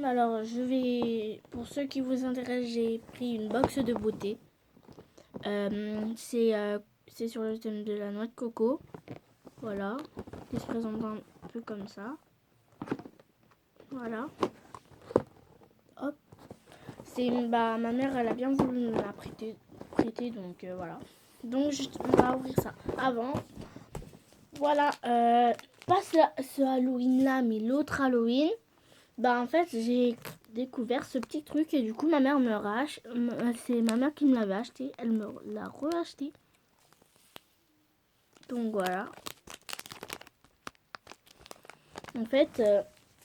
Alors, pour ceux qui vous intéressent, j'ai pris une box de beauté. C'est sur le thème de la noix de coco. Voilà, qui se présente un peu comme ça. Voilà. Hop. Ma mère, elle a bien voulu me la prêter donc voilà. Donc, on va ouvrir ça. Avant, voilà, pas ce Halloween-là, mais l'autre Halloween. En fait, j'ai découvert ce petit truc et du coup, ma mère c'est ma mère qui me l'avait acheté. Elle me l'a re-acheté. Donc voilà. En fait,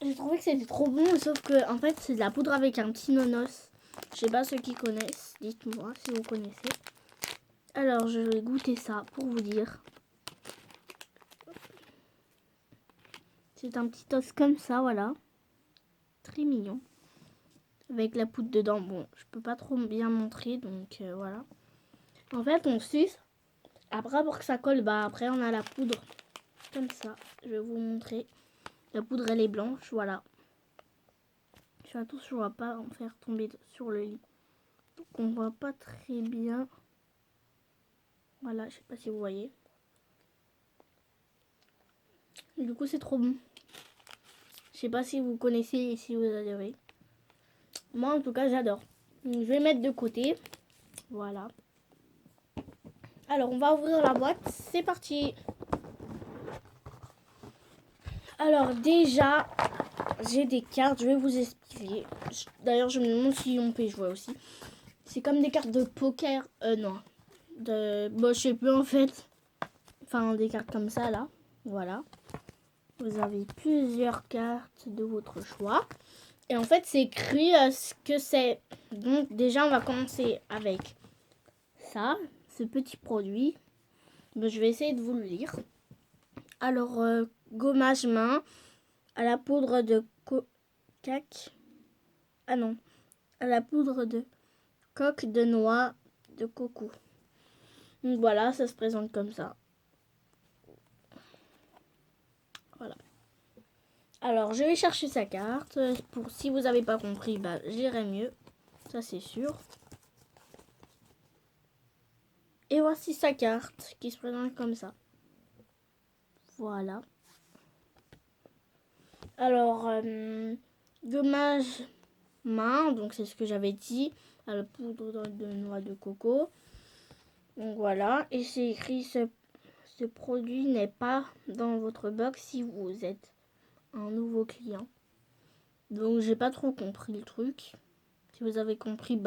j'ai trouvé que c'était trop bon, sauf que en fait, c'est de la poudre avec un petit nonos. Je sais pas ceux qui connaissent. Dites-moi si vous connaissez. Alors, je vais goûter ça pour vous dire. C'est un petit os comme ça, voilà. Très mignon. Avec la poudre dedans. Bon, je peux pas trop bien montrer, donc voilà. En fait, on suce. Après, pour que ça colle, après, on a la poudre. Comme ça. Je vais vous montrer. La poudre, elle est blanche, voilà. Je fais attention, on va pas en faire tomber sur le lit. Donc, on voit pas très bien. Voilà, je sais pas si vous voyez. Et du coup, c'est trop bon. Je sais pas si vous connaissez et si vous adorez. Moi, en tout cas, j'adore. Donc, je vais mettre de côté. Voilà. Alors, on va ouvrir la boîte. C'est parti. Alors, déjà, j'ai des cartes. Je vais vous expliquer. D'ailleurs, je me demande si on peut jouer aussi. C'est comme des cartes de poker. Non. Je sais plus en fait. Enfin, des cartes comme ça, là. Voilà. Vous avez plusieurs cartes de votre choix. Et en fait, c'est écrit ce que c'est. Donc, déjà, on va commencer avec ça, ce petit produit. Je vais essayer de vous le lire. Alors, gommage main à la poudre de à la poudre de coque de noix de coco. Donc voilà, ça se présente comme ça. Voilà. Alors, je vais chercher sa carte. Si vous n'avez pas compris, j'irai mieux. Ça, c'est sûr. Et voici sa carte qui se présente comme ça. Voilà. Alors, gommage main, donc c'est ce que j'avais dit, à la poudre de noix de coco. Donc voilà, et c'est écrit ce produit n'est pas dans votre box si vous êtes un nouveau client. Donc j'ai pas trop compris le truc. Si vous avez compris,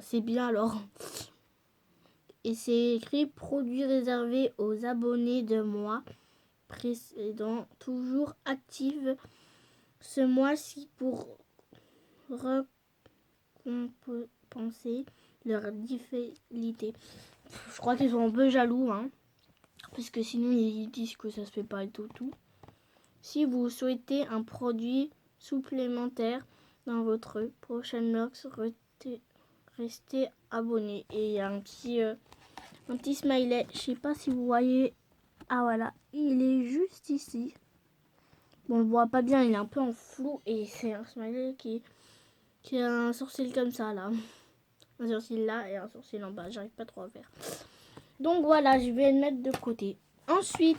c'est bien alors. Et c'est écrit produit réservé aux abonnés de mois précédents, toujours active ce mois-ci pour récompenser leur fidélité. Je crois qu'ils sont un peu jaloux, parce que sinon ils disent que ça se fait pas et tout. Si vous souhaitez un produit supplémentaire dans votre prochaine box, restez abonné. Et il y a un petit smiley. Je sais pas si vous voyez. Ah voilà, il est juste ici. Bon, on le voit pas bien, il est un peu en flou et c'est un smiley qui a un sourcil comme ça là. Un sourcil là et un sourcil en bas. J'arrive pas trop à faire. Donc voilà, je vais le mettre de côté. Ensuite,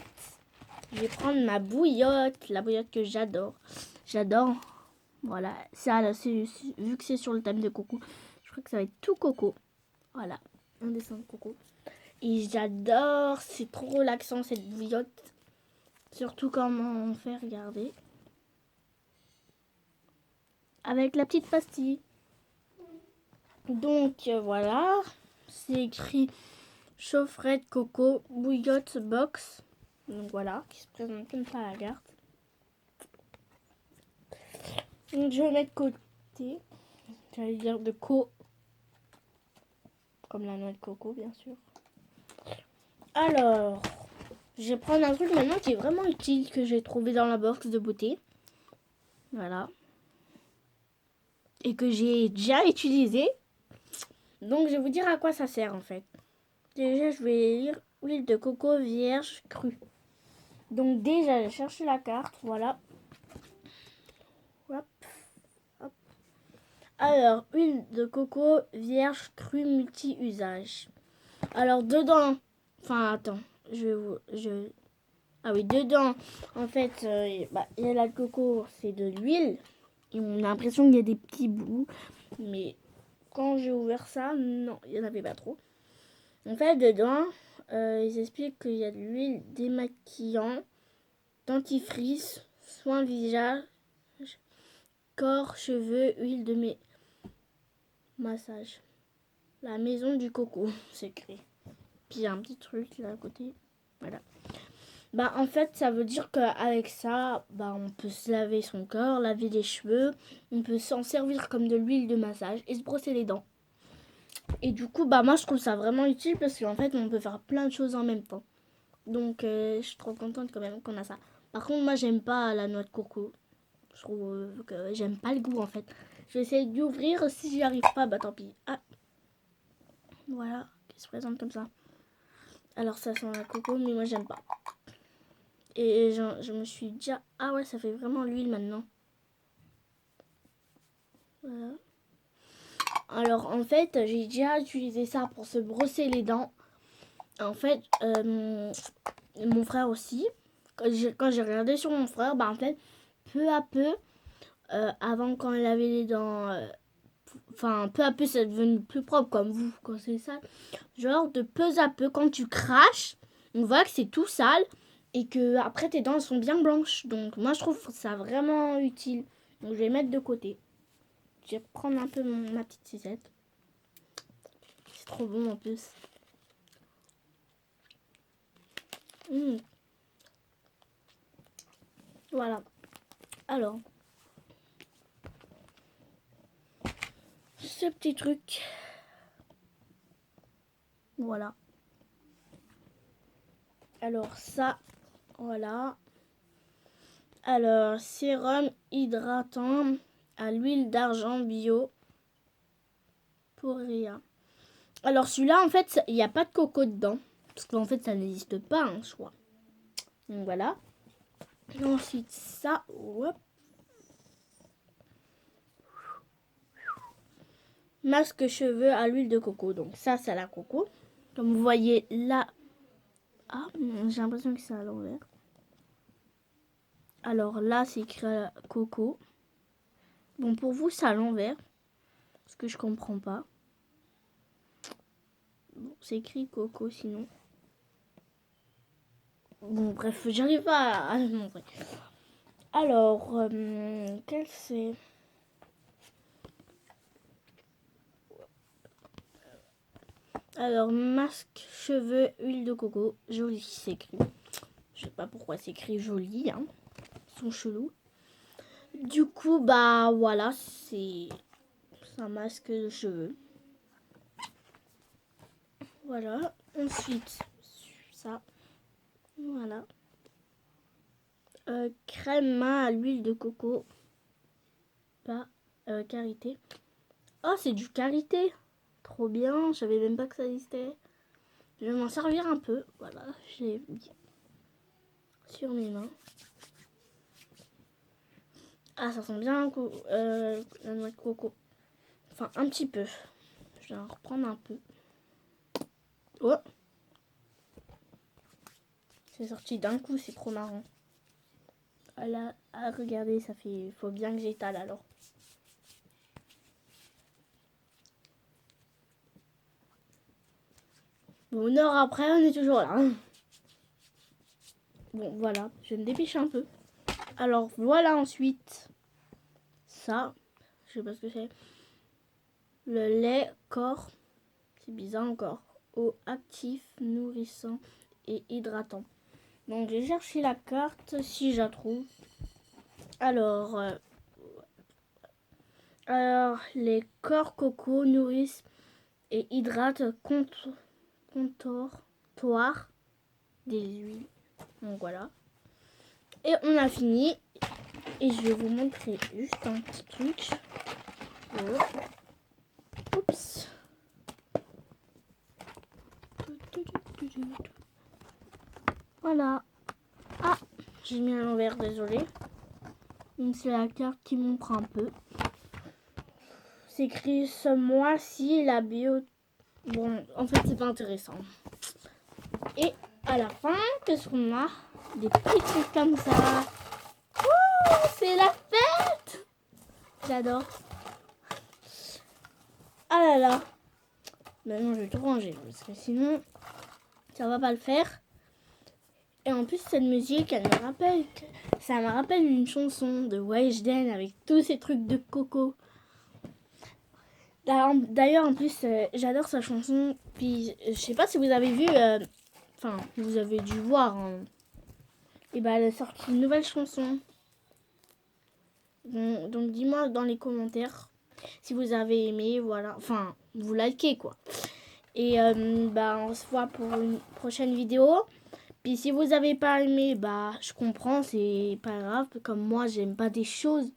je vais prendre ma bouillotte. La bouillotte que j'adore. J'adore. Voilà. Ça, là, vu que c'est sur le thème de coco, je crois que ça va être tout coco. Voilà. Un dessin de coco. Et j'adore. C'est trop relaxant cette bouillotte. Surtout quand on fait regarder. Avec la petite pastille. Donc voilà. C'est écrit chaufferette coco bouillotte box. Donc voilà. Qui se présente comme ça à la carte. Donc je vais mettre côté. J'allais dire de comme la noix de coco bien sûr. Alors, je vais prendre un truc maintenant qui est vraiment utile que j'ai trouvé dans la box de beauté. Voilà. Et que j'ai déjà utilisé. Donc je vais vous dire à quoi ça sert en fait. Déjà je vais lire huile de coco vierge crue. Donc déjà j'ai cherché la carte, voilà. Hop, hop. Alors, huile de coco vierge crue multi-usage. Alors, dedans... Enfin, attends. Ah oui, dedans, en fait, il y a la de coco, c'est de l'huile. Et on a l'impression qu'il y a des petits bouts. Mais quand j'ai ouvert ça, non, il n'y en avait pas trop. En fait, dedans, ils expliquent qu'il y a de l'huile démaquillant, dentifrice, soin visage, corps, cheveux, huile de massage. La maison du coco, c'est écrit. Puis il y a un petit truc là à côté. Voilà. Bah en fait, ça veut dire qu'avec ça, bah on peut se laver son corps, laver les cheveux, on peut s'en servir comme de l'huile de massage et se brosser les dents. Et du coup, bah moi je trouve ça vraiment utile parce qu'en fait, on peut faire plein de choses en même temps. Donc je suis trop contente quand même qu'on a ça. Par contre, moi j'aime pas la noix de coco. Je trouve que j'aime pas le goût en fait. Je vais essayer d'ouvrir, si j'y arrive pas, bah tant pis. Ah, voilà, qui se présente comme ça. Alors ça sent la coco, mais moi j'aime pas. Et je me suis dit, ah ouais, ça fait vraiment l'huile maintenant. Voilà. Alors en fait, j'ai déjà utilisé ça pour se brosser les dents. En fait, mon frère aussi. Quand j'ai regardé sur mon frère, bah en fait, peu à peu, avant quand il avait les dents, enfin peu à peu, c'est devenu plus propre comme vous quand c'est sale. Genre de peu à peu, quand tu craches, on voit que c'est tout sale. Et que après tes dents sont bien blanches. Donc moi je trouve ça vraiment utile. Donc je vais mettre de côté. Je vais prendre un peu ma petite sucette. C'est trop bon en plus. Voilà. Alors. Ce petit truc. Voilà. Alors ça. Voilà. Alors sérum hydratant à l'huile d'argent bio. Pour rien. Alors celui-là en fait il n'y a pas de coco dedans. Parce qu'en fait ça n'existe pas hein, je crois. Donc voilà. Et ensuite ça. Hop. Masque cheveux à l'huile de coco. Donc ça c'est la coco. Comme vous voyez là. Ah j'ai l'impression que c'est à l'envers. Alors là c'est écrit coco. Bon pour vous c'est à l'envers. Parce que je comprends pas. Bon, c'est écrit coco sinon. Bon bref j'arrive pas à le montrer. Alors quel c'est? Alors, masque, cheveux, huile de coco. Joli, c'est écrit. Je sais pas pourquoi c'est écrit joli. Hein. Ils sont chelous. Du coup, bah voilà, c'est un masque de cheveux. Voilà. Ensuite, ça. Voilà. Crème main à l'huile de coco. Pas karité. Oh, c'est du karité. Trop bien. Je savais même pas que ça existait. Je vais m'en servir un peu. Voilà, j'ai mis sur mes mains. Ah, ça sent bien la noix de coco. Enfin, un petit peu. Je vais en reprendre un peu. Oh, c'est sorti d'un coup, c'est trop marrant. Ah là, regardez, ça fait... faut bien que j'étale alors. Bon, une heure après, on est toujours là. Bon, voilà, je me dépêche un peu. Alors, voilà ensuite ça. Je sais pas ce que c'est. Le lait corps. C'est bizarre encore. Eau actif, nourrissant et hydratant. Donc, j'ai cherché la carte si je la trouve. Alors, les corps coco nourrissent et hydratent contortoir des huiles. Donc voilà. Et on a fini. Et je vais vous montrer juste un petit truc. Oh. Oups. Voilà. Ah, j'ai mis à l'envers, désolé. Donc c'est la carte qui montre un peu. c'est écrit ce mois-ci, la bio. Bon, en fait, c'est pas intéressant. Et à la fin, qu'est-ce qu'on a? Des petits trucs comme ça. Ouh, c'est la fête! J'adore. Ah là là. Maintenant, je vais tout ranger parce que sinon, ça va pas le faire. Et en plus, cette musique, ça me rappelle une chanson de Weshden avec tous ces trucs de coco. D'ailleurs, en plus, j'adore sa chanson. Puis, je sais pas si vous avez vu, vous avez dû voir. Hein. Et ben, elle a sorti une nouvelle chanson. Donc dis-moi dans les commentaires si vous avez aimé, voilà. Enfin, vous likez quoi. Et on se voit pour une prochaine vidéo. Puis si vous avez pas aimé, je comprends, c'est pas grave. Comme moi, j'aime pas des choses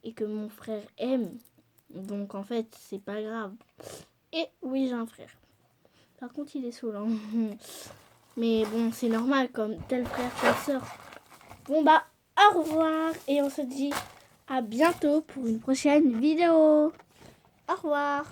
et que mon frère aime. Donc en fait, c'est pas grave. Et oui, j'ai un frère. Par contre, il est saoulant. Mais bon, c'est normal, comme tel frère, telle soeur. Bon au revoir. Et on se dit à bientôt pour une prochaine vidéo. Au revoir.